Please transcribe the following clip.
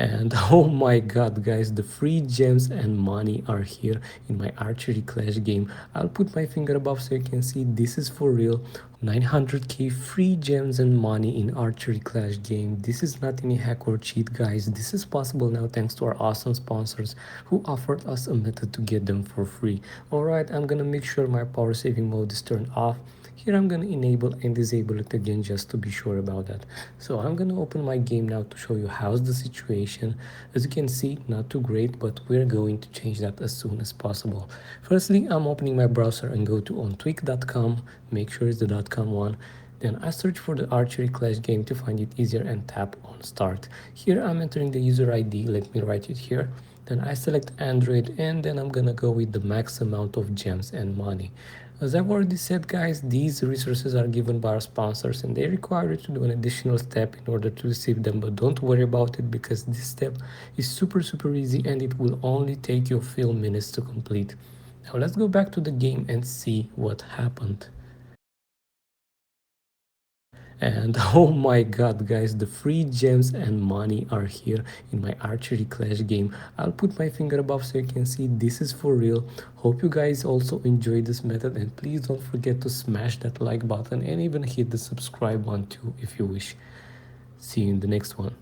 And oh my god, guys, the free gems and money are here in my Archery Clash game. I'll put my finger above so you can see this is for real. 900k free gems and money in Archery Clash game. This is not any hack or cheat, guys. This is possible now thanks to our awesome sponsors who offered us a method to get them for free. Alright, I'm gonna make sure my power saving mode is turned off. Here I'm gonna enable and disable it again just to be sure about that. So I'm gonna open my game now to show you how's the situation. As you can see, not too great, but we're going to change that as soon as possible. Firstly, I'm opening my browser and go to ontweak.com, make sure it's the .com one. Then I search for the Archery Clash game to find it easier and tap on start. Here I'm entering the user ID, let me write it here. Then I select Android and then I'm gonna go with the max amount of gems and money. As I've already said, guys, these resources are given by our sponsors and they require you to do an additional step in order to receive them, but don't worry about it because this step is super easy and it will only take you a few minutes to complete. Now let's go back to the game and see what happened. And oh my god, guys, the free gems and money are here in my Archery Clash game. I'll put my finger above so you can see this is for real. Hope you guys also enjoyed this method, and please don't forget to smash that like button and even hit the subscribe one too if you wish. See you in the next one.